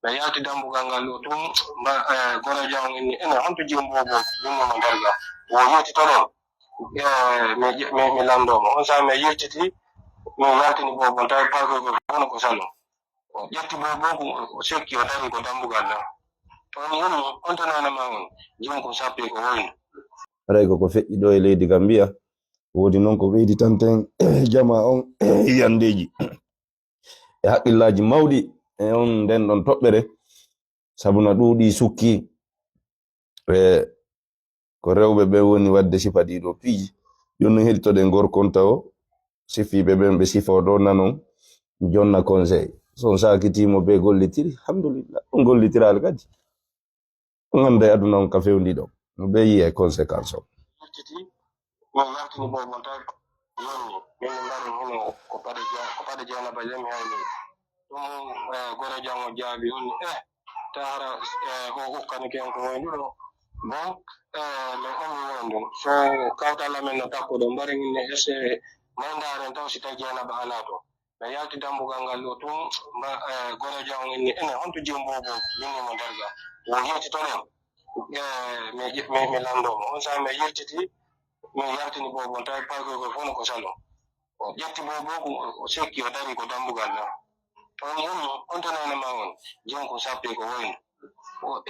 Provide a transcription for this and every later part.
ɓe yalti dambugal ngal ɗo tum gono jam inni ene honto jimbobo yimmo mo darga o yettito ɗon mi lamdomo on saa mi yettiti mi yaltini bobo tawi parkoyko fono ko salo o ƴetti bobo o sekki o dari ko dambugal ɗon on yimmi on tananama on jom ko sappi ko woyno aray koko feƴƴi ɗo e leydi Gambia woodi noon ko ɓeyditanten jama on yandeji e haqqillaji mawɗi e on nden ɗon toɓɓere sabuna ɗuuɗi sukki ko rewɓe ɓe woni wadde sifa ɗiɗo piiji jonno heɗitoɗen gorkonta o sifiɓe ɓen ɓe sifa o ɗo nanon jonna conseil son sakitimo ɓe gollitiri alhamdulillah on gollitiraali kadi on anda e aduna on ka fewndi ɗo no ɓe yi e conséquence o min wartini bobon tawi yonni min mbari hono ko paɗe jeynaba jam hewni ɗum gore jam o jaabi woni tahara o ukkani ken ko woyni ɗo bon min omi wondun so kawtala men no takko ɗo mbari minne ese maydaren taw si tawi jeynaba ala to mi yalti dambugal ngal ɗo tum gore jam inni ene honto jimbobo yinnimo darga o yettito ɗon mi lamdomo on saa mi yettiti mi yaltini bobo tawi parkoyko fono ko salo o ƴetti bobo o sekki o dari ko dambugal ɗon on yimmi on tananama on jom ko sappi ko woyno o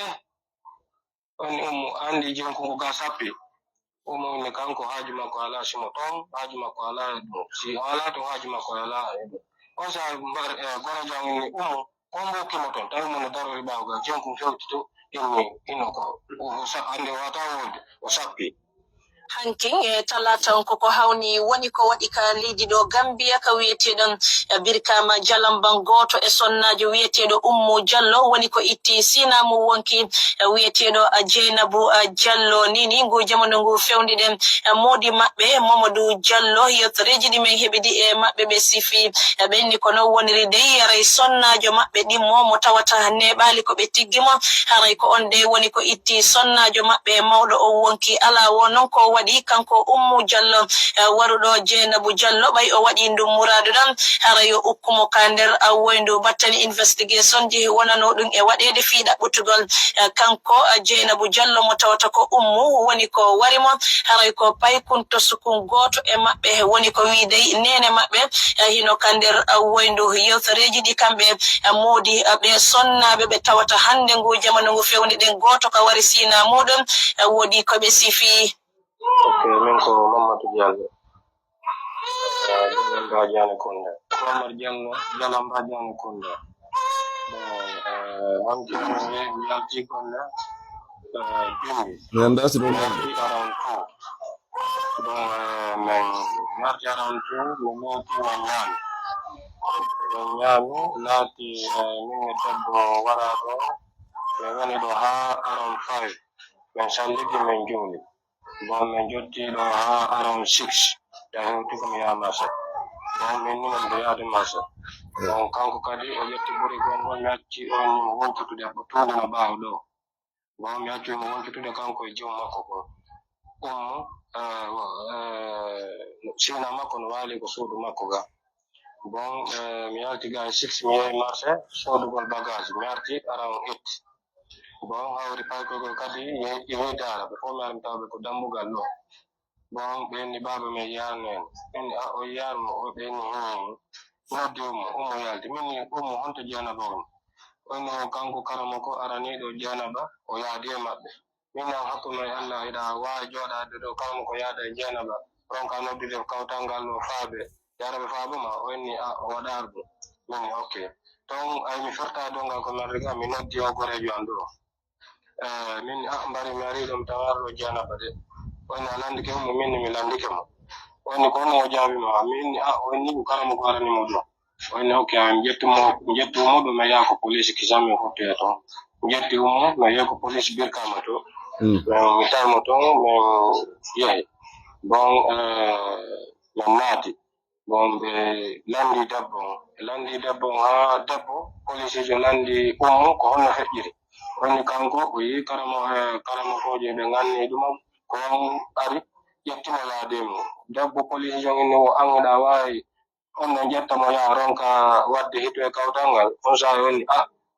on andi jom ko ga sappi omo inni kanko haaju makko ala simo toon haaju makko ala e ɗum si ala to haaju makko ala e ɗum on saa gono jam inni on mbokkimo toon tawi mono darori ɓawgal jom ko fewtito inni ino ko ande wata wolde o sappi hankin e talata on koko hawni woni ko waɗi ka leydi ɗo Gambia ka wiyeteɗon Birkama Jalamban goto e sonnajo wiyeteɗo Ummu Diallo woni ko itti sinamu wonki wiyeteɗo Jeinabu Diallo nini ngu jamono ngu fewniɗen modi maɓɓe Mamadou Diallo yettoreji ɗi min heɓidi e maɓɓe ɓe sifi ɓenni ko non woniri dey aray sonnajo maɓɓe ɗimmo mo tawata neɓali ko ɓe tiggimo haray ko on de woni ko itti sonnajo maɓɓe mawɗo o wonki ala wo non ko waɗi kanko Ummu Diallo waruɗo Jeinabu Diallo ɓay o waɗi ndum muradu ɗon haray o ukkumo ka nder woyndu battani investigation ji wonano ɗum e waɗede fi ɗaɓɓutugol kanko Jeinabu Diallo mo tawata ko Ummu woni ko warimo haray ko paykunto sukun goto e maɓɓe woni ko wiidey nene maɓɓe hino ka nder woyndu yewtoreji ɗi kamɓe moodi ɓe sonnaɓe ɓe tawata hande ngu jamanu ngu fewni ɗen goto ka wari sina muɗum woodi ko ɓe sifi min ko Mamadou Diallo Badiane Kounda Mamadou Diallo Jalam Badiane Kounda hanki mi yalti Kounda bimbi mi anda si ɗum yarti around two bon min yarti around two mi meti mi ñaami laati min e debbo wara ɗo mi woni ɗo ha around five min salligi min juuli bon min jotti ɗo ha around six da hewti komi yaha marché bon min ni min ɗo yaade marché bon kanko kadi o yetti ɓuri gongo mi acci on mo wonkitude ko tuudino ɓaawo ɗo bon mi acci mo wonkitude kanko e jom makko ko sina makko no waali ko suudu makko ga bon mi yalti ga 6 mi yehi marché soodugol bagage mi arti around 8 bon hawri paykogol kadi yeydara ɓe fof mi armi tawɓe ko dambugal ɗo bon ɓenni baaba men yarnen ɓenni o yarmo o ɓenni noddi ummo yalti minni ummo honto Jeynaba on oyno kanko karamo ko araniɗo Jeynaba o yaadi e maɓɓe minnan hakkude e Allah eɗa wawi jooɗade ɗo kanko ko yaada e Jeynaba ronka noddude kawtal ngal ɗo faaɓe yaraɓe faabuma o inni o waɗar ɗum minni ok ton ay mi ferta dongal ko narri ga mi noddi o gorejo an ɗo min mbari mi ari ɗum tawarɗo Jeynaba de woni a landike mo minni mi landike mo woni ko woni o jaabima minni wonni ko kala mo ko aranimo ɗo woni ok mi ƴetti umo ɗum mi yaha ko police kisami hotte toon mi ƴetti umo mi yehi ko police Birkama to mi tawimo toon min yehi bon min naati bon ɓe landi debbo ha debbo police jo landi ummo ko honno feƴƴiri woni kanko o yi karamokoje ɓe ganni ɗum ko ari ƴettimo yaademo debbo police jo inni o annuɗa wawi on no ƴettamo yaha ronka wadde hito e kawtal ngal on sa woni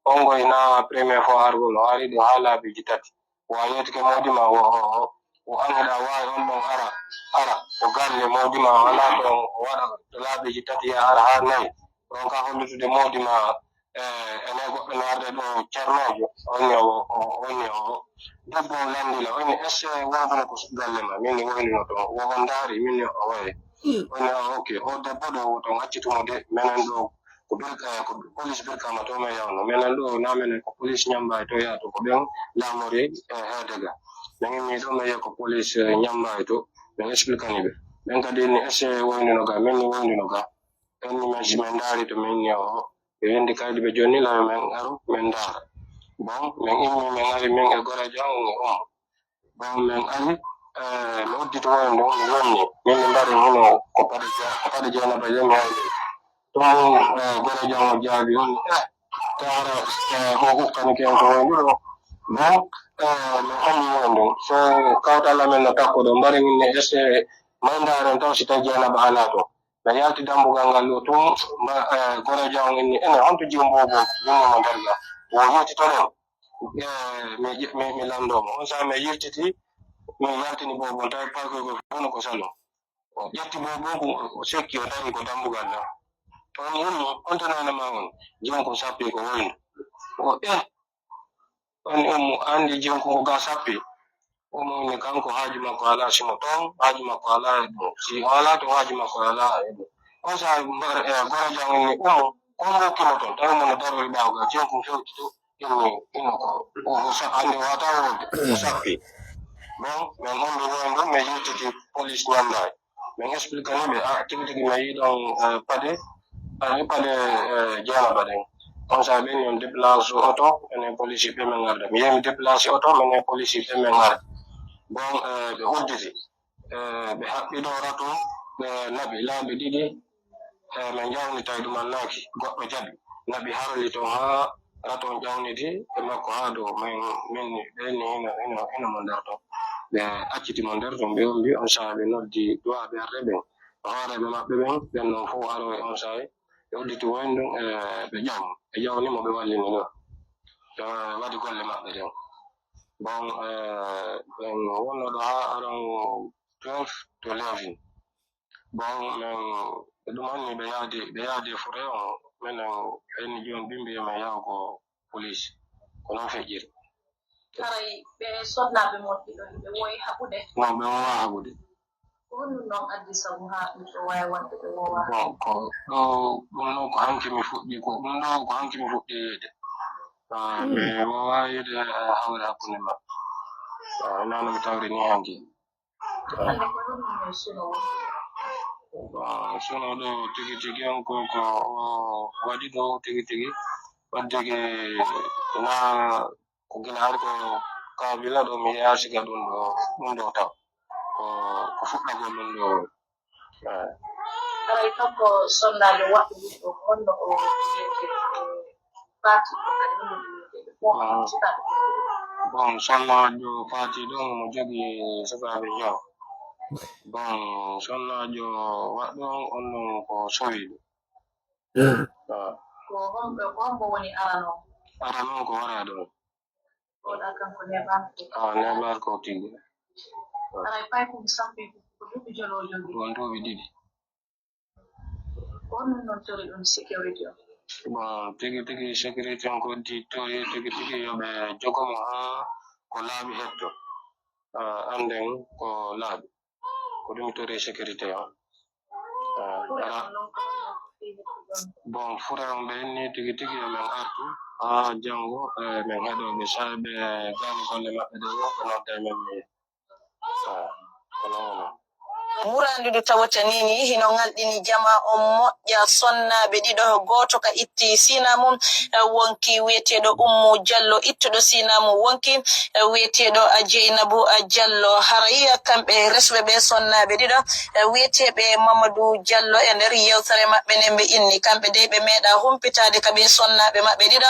ongo ina premier fo argo no ari do hala bi jitati wa yeti ke modi ma o angada wa on non ara o galle modi ma wala do wada labi jitati ya ara ha nay on ka hollude de modi ma ene goɗɗo narde ɗo ceernojo onni o debbo landila onni esse wawduno ko galle ma min woynino to won daari min o wayi onni ok o debbo ɗo ton accitumo de menen ɗo ko police birkama to men yawno menen ɗo na menen ko police ñamba to yaha to ko ɓen lamori heedega min mi ɗo mi yiya ko police ñamba to ɓen expliquani ɓe ɓen kadi ni esse woynino ga min ni woynino ga enni men si men daari to min ni o ɓe windi kaydi ɓe jonni lawe men aru men daara bon min immi min ari min e gora jang ni bon min ari mi uddito woyndu mi yonni min mi mbari hino ko paɗe jeenaba yemi hayde ɗum gora jang o jaabi on tara ho hukkani ken ko woyndu ɗo bon mi hommi woyndu so kawtala men no takko ɗo mbari min ne esse mandaren taw si tawi jeenaba ala to ɓe yalti dambugal ngal ɗo tum gora jang inni ene honto jimbobo yummimo darga wo yirtitoɗen mi lamdomo on saa mi yirtiti mi yaltini bobo tawi parkoygo fono ko salon o ƴetti bobo o sekki o dari ko dambugal ɗa on yimmi on tananama on jonko sappi ko woyno o on ummo andi jonko ko ga sappi omoni kanko haaju makko ala simo toon haaju makko ala e ɗum si o ala to haaju makko ala e ɗum on saa gora jang inni ummo on hokkimo toon tawi mono darori ɓawga jonko fewtito inni ko andi wata wode o sappi bon min hommi woyndu mi yirtiti police ñamnayi min expliquani ɓe tigi tigi mi yiɗon paɗe jeenaba ɗen on saa ɓen on déplace auto enen police ɓe men garda mi yemi déplace auto minen police ɓe men garda bon ɓe udditi ɓe haɓɓiɗo rato ɓe naɓi laabi ɗiɗi min jawni tawi ɗuman naaki goɗɗo jaɓi naɓi harli ton ha raton ƴawnidi e makko ha dow min ɓenni hino mo nder ton ɓe acciti mo nder ton ɓe on mbi on saa ɓe noddi duwaɓe arde ɓen hooreɓe maɓɓe ɓen ɓen noon fof aro e on saa ɓe udditi woyndu ɓe ƴawnimo ɓe wallini ɗo ɓe waɗi golle maɓɓe ɗen bon ɓen wonnoɗo ha aron 12 to 11 bon min ɓe ɗum anni ɓe yaadi fure on minen ɓenni joni bimbi men yaha ko police ko noon feƴƴiri haray ɓe sonnaɓe moɗɗi ɗon ɓe wowi haɓude non ɓe wowa haɓude ko honɗum noon addi sabu ha ɗum ɗo wawi wonde ɓe wowa bon ko ɗo ɗum ɗo ko hanki mi fuɗɗi ko ɗum ɗo ko hanki mi fuɗɗi yeyde ɓe wowa yeyde hawre hakkunde maɓɓe nano mi tawri ni hanki hande ko ɗum min sunowo suno ɗo tigi tigi on ko waɗi ɗo tigi tigi waddeke na ko gila har ko kabila ɗo mi yasiga ɗum ɗo taw ko fuɗɗagol ɗum ɗo haray kanko sonnaɓe waɗɗu ɗum ɗo ko honno o wiyete fati ko kadi hono ɗum wiyeteɓe fo sukaɓe bon sonnajo fati ɗon mo jogi sukaɓe jaw bon sonnajo waɗɗon on ɗon ko sowiɗo ko hombo woni arano ko wara ɗon oɗa kanko neɓar ko tigi haray fay ko sampi ko duuɓi jolo o jogi won duuɓi ɗiɗi ko honno noon tori ɗum sécurité o bon tigi tigi sécurité on ko tori tigi tigi yoɓe jogomo ha ko laaɓi hetto anden ko laaɓi ko ɗum tori sécurité on bon fure on ɓe inni tigi tigi yomin artu ha janngo min heɗoɓe saɓe gani golle maɓɓe ɗe wo ko nodda men mi ko noon murandudu tawata nini hino ngalɗini jama on moƴƴa sonnaɓe ɗiɗo goto ka itti sina mum wonki wiyeteɗo Ummu Diallo ittuɗo sina mum wonki wiyeteɗo Jeinabu Diallo haraya kamɓe resɓe ɓe sonnaɓe ɗiɗo wiyeteɓe Mamadou Diallo e nder yewtere maɓɓe nden ɓe inni kamɓe de ɓe meeɗa humpitade kaɓe sonnaɓe maɓɓe ɗiɗo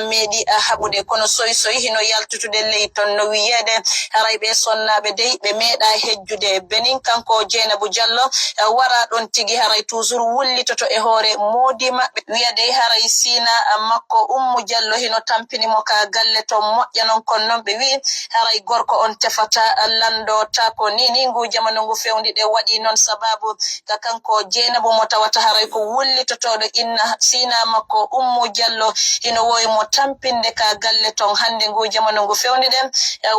meeɗi haɓude kono soy hino yaltutude ley ton no wiyede haray ɓe sonnaɓe dey ɓe meeɗa hejjude benin kanko Jeynabou Diallo wara ɗon tigi haray toujours wullitoto e hoore moodi maɓɓe wiyade haray sina makko Ummu Diallo hino tampinimo ka galle to moƴƴa non kon noon ɓe wi haray gorko on tefata landota ko ni ngu jamanu ngu fewndi ɗe waɗi noon sababu ka kanko Jeynabou mo tawata haray ko wullitotoɗo inna sina makko Ummu Diallo hino wowi mo tampinde ka galle ton hande ngu jamanu ngu fewndi ɗen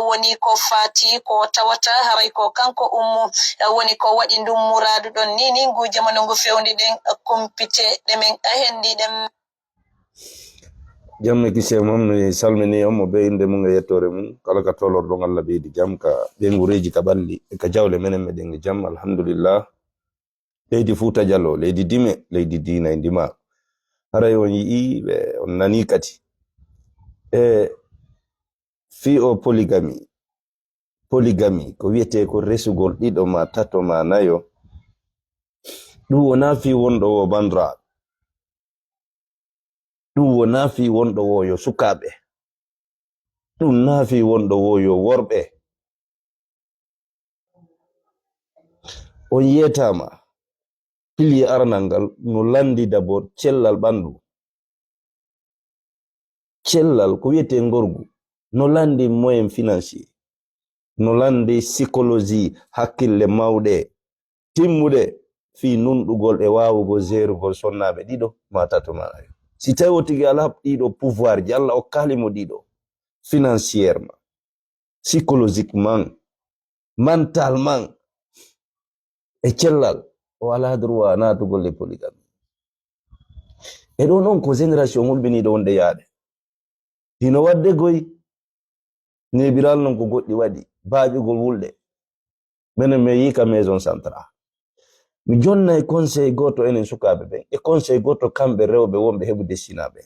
woni ko fati ko tawata haray ko kanko Ummu woni ko waɗi ndum muradu ɗon ni ngu jamanu ngu fewndi ɗen kompite ɗemen hendi ɗen jamme kise mom no salmini on mo be inde mum e yettore mum kala ka tolorɗo Allah ɓeydi jam ka ɓe ngureji ka ɓalli ka jawle menen meɗen e jam alhamdulillah leydi Fouta Jallo leydi dime leydi dina e ndima haray on yii ɓe on nani kadi e fi o polygamy ko wiyete ko resugol ɗiɗo ma tato ma nayo ɗum wona fi wonɗo wo bandiraɓe ɗum wona fi wonɗo wo yo sukaɓe ɗum na fi wonɗo wo yo worɓe on yetama piliye arnal ngal no landi d'abord cellal ɓandu cellal ko wiyete ngorgu no landi moyen financier no landi psychologie hakkille mawɗe timmude fi nunɗugol e wawugo zerugol sonnaɓe ɗiɗo ma tato ma nayo si tawi o tigi ala ɗiɗo pouvoir ji Allah o kalimo ɗiɗo financièrement psychologiquement mentalement e cellal o ala droit natugol e polygamy e ɗo noon ko génération hulɓiniɗo wonde yaade hino wadde goy nebiral non ko goɗɗi waɗi baaƴugol wulɗe minen mi yika maison central mi jonna e conseil goto enen sukaɓe ɓen e conseil goto kamɓe rewɓe wonɓe heɓude sinaɓe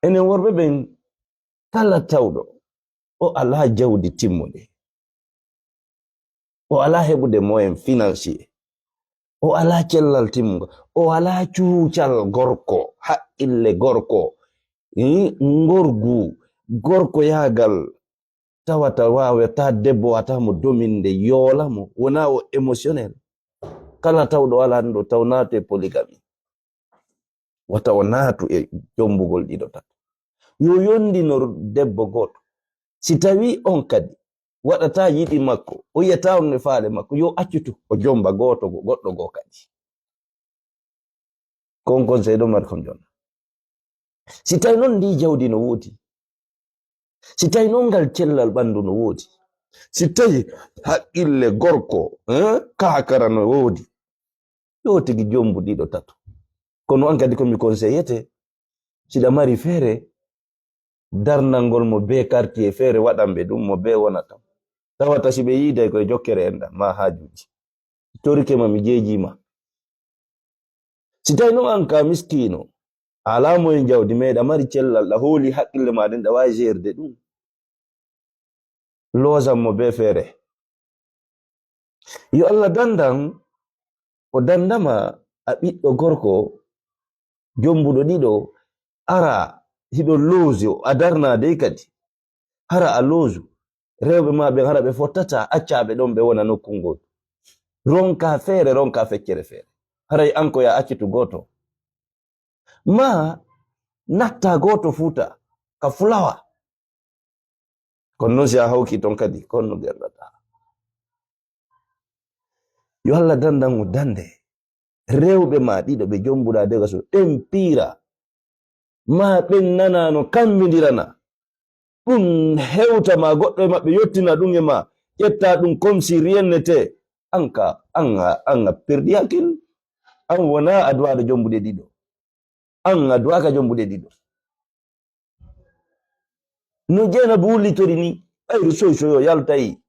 enen worɓe ɓen kala tawɗo o ala jawdi timmude o ala heɓude moyen financier o ala cellal timmugo o ala cuucal gorko haqqille gorko ngorgu gorko yagal tawata wawata debbo wata mo dominde yola mo wona o émotionnel kala tawɗo ala ɗo taw naatu e polygamy wata o naatu e jombugol ɗiɗo tato yo yondinor debbo goto si tawi on kadi waɗata yiɗi makko o yiyata on e faale makko yo accutu o jomba goɗɗo go kadi kon conseil ɗo mari kon jonna si tawi noon ndi jawdi no woodi si tawi noon ngal cellal ɓandu no woodi si tawi haqqille gorko kakara no woodi yo tigi jombu ɗiɗo tato kono an kadi komi conseillete siɗa mari feere darnal ngol mo be quartier feere waɗanɓe ɗum mo be wonata tawata si ɓe yiiday koye jokkere enɗa ma haajuji torikema mi jeejima si tawi noon an ka miskino ala moye jawdi meɗa mari cellal ɗa hooli haqqille ma ɗen ɗa wawi gerde ɗum loosan mo be feere yo Allah dandan o dandama a ɓiɗɗo gorko jombuɗo ɗiɗo ara hiɗo loosi a darnade kadi hara a loosu rewɓe ma ɓen hara ɓe fottata accaɓe ɗon ɓe wona nokkungol ronka feere ronka feccere feere haray anko ya accitu goto ma natta goto fuuta ka fulawa kono noon si a hawki ton kadi konno gerɗata yo Allah dandan o dande rewɓe ma ɗiɗo ɓe jombuɗa daga so ɗen piira ma ɓen nanano kambidirana ɗum hewta ma goɗɗo e maɓɓe yottina ɗum e ma ƴetta ɗum comme si rien n'était anka anga perdi hakkil an wona adwaɗo jombuɗe ɗiɗo an adwaka jombuɗe ɗiɗo no Jeynabou wullitori ni ɓayru soysoyo yaltayi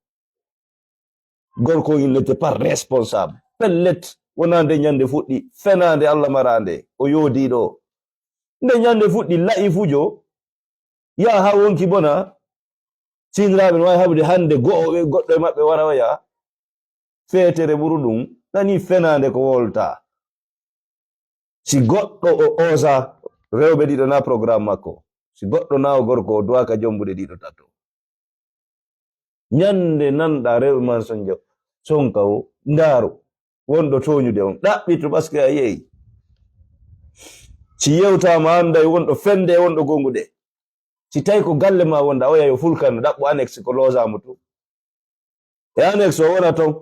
gorko il n'était pas responsable pellet wona nde ñande fuɗɗi fenande Allah marande o yoodiɗo nde ñande fuɗɗi la'i fujo ya ha wonki bona siniraɓe no wawi haɓude hande goɗɗo e maɓɓe wara waya feetere ɓuru ɗum nani fenande ko wolta si goɗɗo o osa rewɓe ɗiɗo na programme makko si goɗɗo na o gorko o duwaka jombude ɗiɗo tato ñande nanɗa rewɓe man son jaw sonka o ndaro wonɗo toñude on ɗaɓɓito ɓaske a yeeyi si yewtama anda e wonɗo fende e wonɗo gongude si tawi ko galle ma wonda oya yo fulkano ɗaɓɓo annexe ko losamo to e annexe o wona ton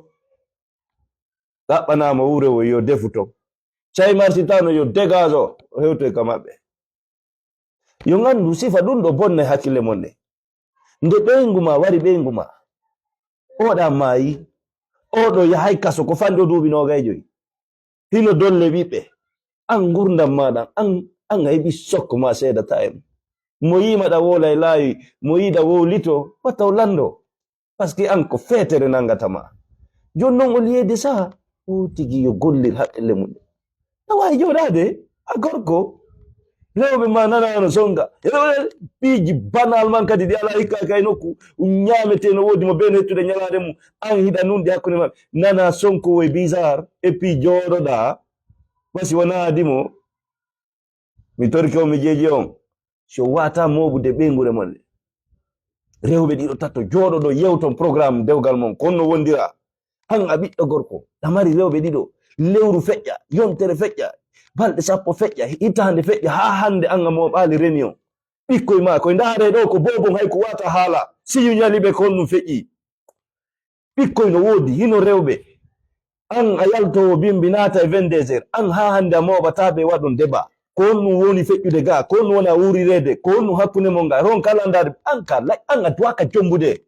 ɗaɓɓanama wure o yo defu ton sai marsitano yo dégage o hewtoy ka maɓɓe yo gandu sifa ɗum ɗo bonna hakkille monne nde ɓeygu ma wari ɓeygu ma oɗa maayi oɗo yahay kaso ko fande o duuɓi nogaye 5 hino dolle ɓiɓɓe an gurdam maɗa an a heɓi sokko ma seedata en mo yimaɗa wola e laawi mo yiɗa wowlito watta o lando par ce que an ko feetere nangatama jonnon o liyede sa o tigi yo gollir haqqille mum a wawi joɗade a gorko rewɓe ma nanano songa piiji banal man kadi ɗi ala hikka kay nokku ñamete no wodi mo ben hettude ñalade mum an hiɗa nunɗi hakkude maɓɓe nana sonko woye bizarre et puis joɗoɗa wasi wona adimo mi torki on mi jeeji on so wata moɓude ɓeygure mon rewɓe ɗiɗo tatto joɗoɗo yewton programme dewgal mon konno wondira an a ɓiɗɗo gorko ɗamari rewɓe ɗiɗo lewru feƴƴa yontere feƴƴa balɗe 10 feƴƴa hitande feƴƴa ha hande an mo ɓaali réunion ɓikkoye ma koye ndaare ɗo ko bobon hay ko wata haala siyu ñaliɓe kon ɗum feƴƴi ɓikkoye no woodi hino rewɓe an a yaltowo bimbi naata e 22h an ha hande a moɓataɓe waɗon débat ko honɗum woni feƴƴude ga ko honɗum wona wurirede ko honɗum hakkunde mon ga ron kala ndade an a duwaka jombude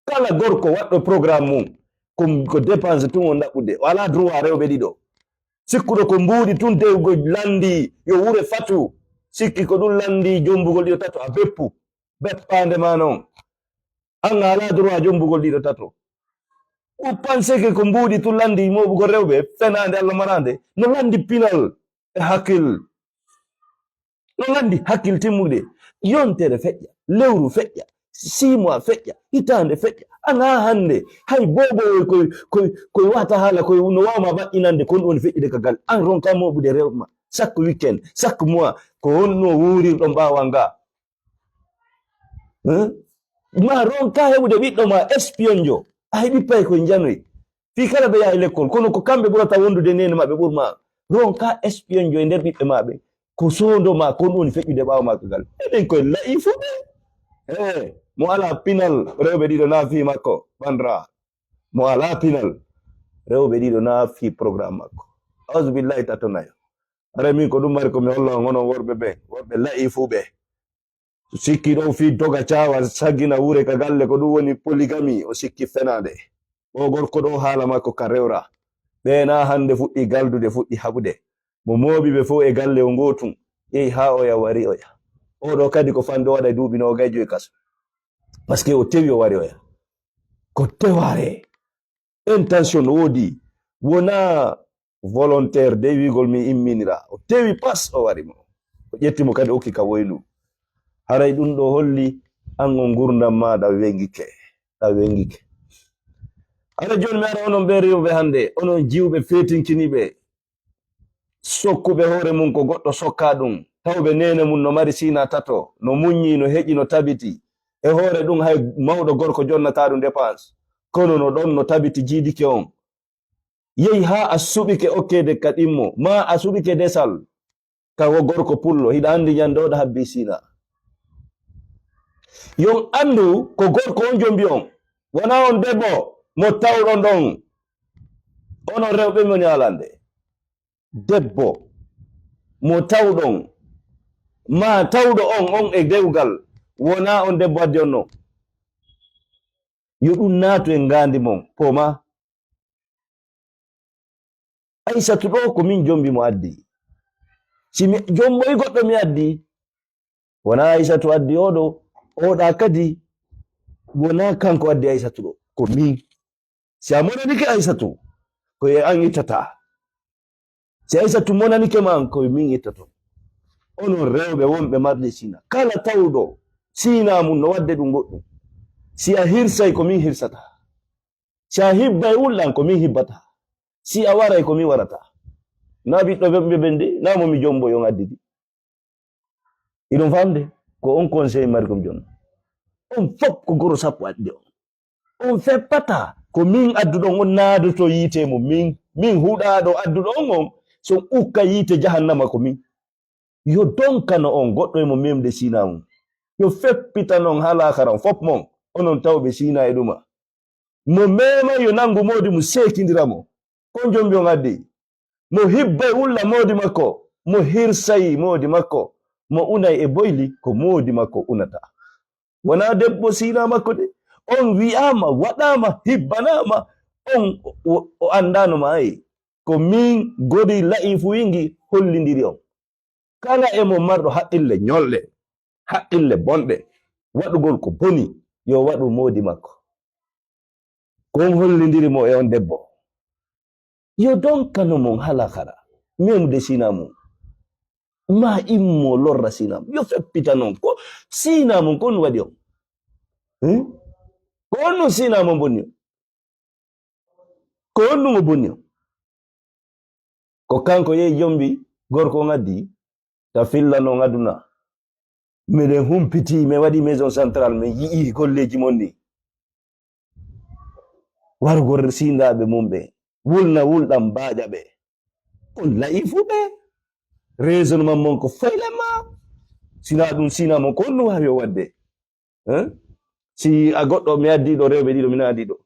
kala gorko waɗɗo programme mum ko dépense tun on ɗaɓɓude wala droit rewɓe ɗiɗo sikkuɗo ko mbuuɗi tun dewgo landi yo wure fatu sikki ko ɗum landi jombugol ɗiɗo tato a beppu beppande ma noon an a ala droit jombugol ɗiɗo tato o penseke ko mbuuɗi tun landi moɓugol rewɓe fenande allah marande no landi pinal e hakkil no landi hakkil timmude yontere feƴƴa lewru feƴƴa 6 mois feƴƴa hitande feƴƴa an ha hande hay bobo koye wata haala koye no wawma baƴƴinande ko honɗum woni feƴƴude ka gal an ronka moɓude rewɓe ma chaque weekend chaque mois ko honno wurirɗon ɓawa nga ma ronka heɓude ɓiɗɗo ma espion jo a heɓi pay koye janoyi fi kala ɓe yaha l'école kono ko kamɓe ɓurata wondude nene maɓe ɓurma ronka espion jo e nder ɓiɓɓe maɓe ko sondo ma ko honɗum woni feƴƴude ɓawa ma ka gal eɗen koye layi fuɓe mo ala pinal rewɓe ɗiɗo naafi makko bandra mo ala pinal rewɓe ɗiɗo naafi programme makko auzubillahi tatonayo ara min ko ɗum mari komi holla on onon worɓe ɓe worɓe layi fuɓe sikki ɗo fi doga cawa saggina wure ka galle ko ɗum woni polygami o sikki fenade o gorko ɗo haala makko ka rewra ɓena hande fuɗɗi galdude fuɗɗi haɓude mo moɓi ɓe fo e galle o gotum yehi ha oya wari oya oɗo kadi ko fande waɗa duuɓi 25 kaso par ce que o tewi o wari oya ko teware intention woodi wona volontaire de wigol mi imminira o tewi pas o wari mo o ƴettimo kadi okki ka woylu haray ɗum ɗo holli an o gurdam maɗa wengike ara joni mi ara onon ɓe rewɓe hande onon jiwɓe fetinkiniɓe sokkuɓe hoore mum ko goɗɗo sokka ɗum tawɓe nene mum no mari sina tato no muññi no heƴi no tabiti e hoore ɗum hay mawɗo gorko jonnata ɗum dépense kono no ɗon no tabiti jiidike on yehi ha a suɓike okkede ka ɗimmo ma a suɓike desal kawo gorko pullo hiɗa andi ñande oɗa habbi sina yon andu ko gorko on jombi on wona on debbo mo tawɗon ɗon onon rewɓe moni alande debbo mo tawɗon ma tawɗo on e dewgal wona on debbo addi on non yo ɗum naatu en ngandi mon poma Aissatu ɗo ko min jombi mo addi si mi jomboyi goɗɗo mi addi wona Aissatu addi oɗo oɗa kadi wona kanko addi Aissatu ɗo ko min si a monanike Aissatu ko e an ittata si Aissatu monanike man ko min ittato onon rewɓe wonɓe marɗe sina kala tawɗo sina mum no wadde ɗum goɗɗum si a hirsay ko min hirsata si a hibbay wulɗan ko min hibbata si a waray ko min warata na ɓiɗɗo ɓe ɓende na mo mi jombo yon addidi iɗum famde ko on conseil mari kom joni on fop ko goro sappo addi on feppata ko min adduɗon on naadoto yiite mo min huɗaɗo adduɗon on so ukka yiite jahannama ko min. Yo donkano on goɗɗo emo memde sina mum, yo feppitanon ha lakaran fop mon onon tawɓe sina e ɗuma. Mo mema yo nangu modi mo sekidiramo ko jombi on addi, mo hibbay ulla modi makko, mo hirsayi modi makko, mo unay e boyli ko modi makko unata. Wona debbo sina makko de, on wi'ama waɗama hibbanama on o andano maayi ko min godi laifu wingi hollidiri on. Kala emo marɗo haqqille ñolɗe, haqqille bonɗe, waɗugol ko boni yo waɗu modi makko. Kon hollidiri mo e on debbo, yo donkano mon halakara memde sina mum, ma immo lorra sina mum, yo feppita non ko sina mum kon waɗi on. Ko onno sina mum bonni on, ko onno mo bonni on. Ko kanko yehi jombi gorko ngaddi ta fillano aduna, miɗen humpiti mi waɗi maison central mi yi'i golleji mon ni, wargol sindaɓe mum ɓe wulna wulɗam mbaƴa ɓe on laifu ɓe, raisonnement mon ko faylema. Sina ɗum sina mon ko onno wawi o wadde. Si a goɗɗo mi addiɗo rewɓe ɗiɗo mina addiɗo,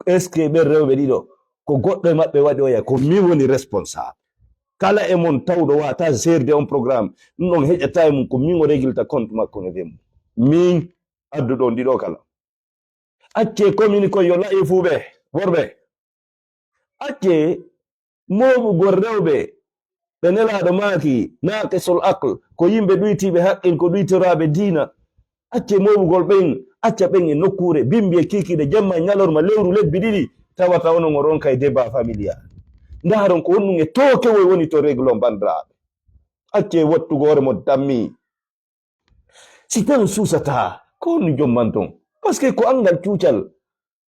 est ce que ɓen rewɓe ɗiɗo ko goɗɗo e maɓɓe waɗi oya ko min woni responsable. Kala e mon tawɗo wata serde on programme ɗum ɗon heƴata e mum ko min o régilta compte makko no wiyemo min adduɗo ɗiɗo kala. Acce communique yo laifuɓe worɓe, acce moɓugol rewɓe ɓe nelaɗo maaki naqisol aql ko yimɓe ɗuytiɓe haqqil ko ɗuytoraɓe diina. Acce moɓugol ɓen, acca ɓen e nokkure bimbi e kikiɗe jamma e ñalorma lewru lebbi ɗiɗi tawata onon o ronka e débat familial. Ndaron ko honɗum e tokewoy woni to réglo bandiraɓe. Acce wattugo hoore mo dammi. Si tawi susata ko honɗum jomman ton, parce que ko angal cuucal.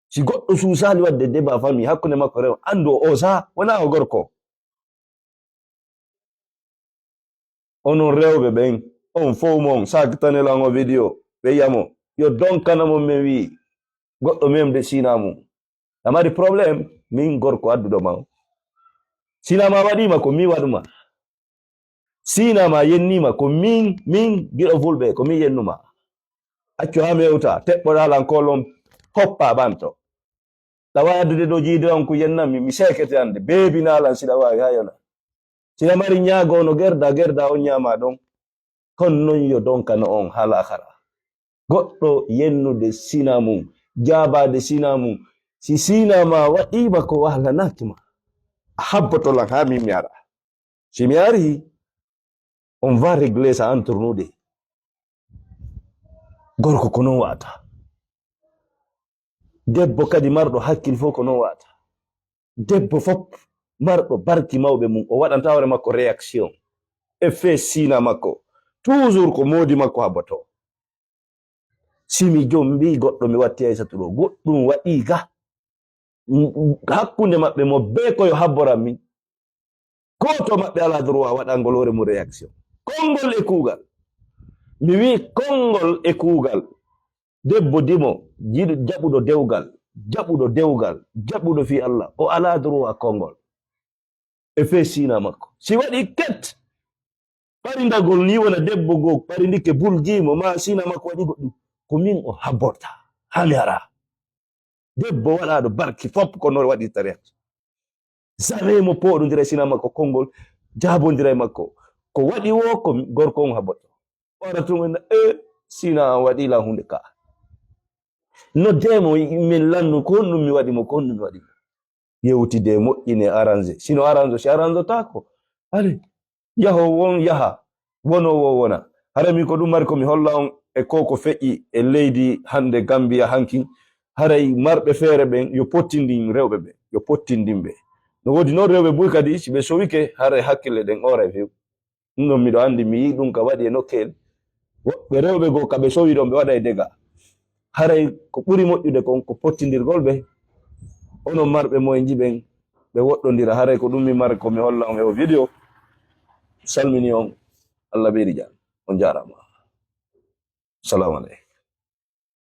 Si goɗɗo susali wadde débat famille hakkunde makko rew andu o osa wona o gorko. Onon rewɓe ɓen on fof mon saktanelan o vidéo ɓe yiyamo yo donkanamo min wi goɗɗo memde sina mum amari probléme min gorko adduɗo ma. Sinama waɗima ko mi waɗuma, sinama yennima ko min giɗo fulɓe ko min yennuma. Accu ha mewta teɓɓoɗa lankolon hoppa ɓanto tawa addude ɗo jiide on ko yennami mi sekete ande beebinalan siɗa wawi ha yona. Sina mari ñaagono gerda on ñama ɗon. Kon non yo donkano on ha lahara. Goɗɗo yennude sina mum, jabade sina mum, si sinama waɗima ko wahlanakima a habbotolan ha min mi ara. Si mi ari on va régler ça entre nous de. Gorko ko non wata, debbo kadi marɗo hakkil fof ko non wata. Debbo fop marɗo barki mawɓe mum o waɗanta hoore makko réaction e fe sina makko toujours ko modi makko habboto. Simi jombi goɗɗo mi watti Aissatu ɗo goɗɗum waɗi ga hakkunde maɓɓe mo be koyo habboran min, goto maɓɓe ala droit waɗangol hoore mum réaction. Kongol e kuugal, mi wi kongol e kuugal. Debbo dimo jaɓuɗo dewgal jaɓuɗo fi Allah o ala droit kongol e fe sina makko. Si waɗi ket parindagol ni wona debbo go parindike bulgimo ma sina makko waɗi goɗɗum ko min o habborta ha mi ara. Debbo waɗaɗo barki fop kono waɗirta réaction. Jamais mo poɗodira sina makko kongol jabodira e makko ko waɗi wo ko gorko on habboto. Ora tumen sina waɗila hunde ka noddemo min lannu ko honɗum mi waɗimo ko honɗum mi waɗimo. Yewtide moƴƴine arrangé, sino arrange si arrangetako ale yaho won yaha wonowo wona. Hara min ko ɗum mari komi holla on e ko feƴƴi e leydi hande Gambia hanki. Haray marɓe feere ɓen yo pottindin rewɓe ɓe, yo pottindinɓe. No wodi noon rewɓe buy kadi si ɓe sowike haray hakkille ɗen ora e few. Ɗum ɗon miɗo andi mi yi ɗum ka waɗi e nokkel woɓɓe rewɓe goo kaɓe sowi ɗon ɓe waɗa e dega. Haray ko ɓuri moƴƴude kon ko pottindirgol ɓe onon marɓe moye jiɓen ɓe woɗɗodira. Haray ko ɗum mi mari komi holla on e o vidéo. Salmini on, Allah ɓeydi jam, on jarama. Salamu aleykum.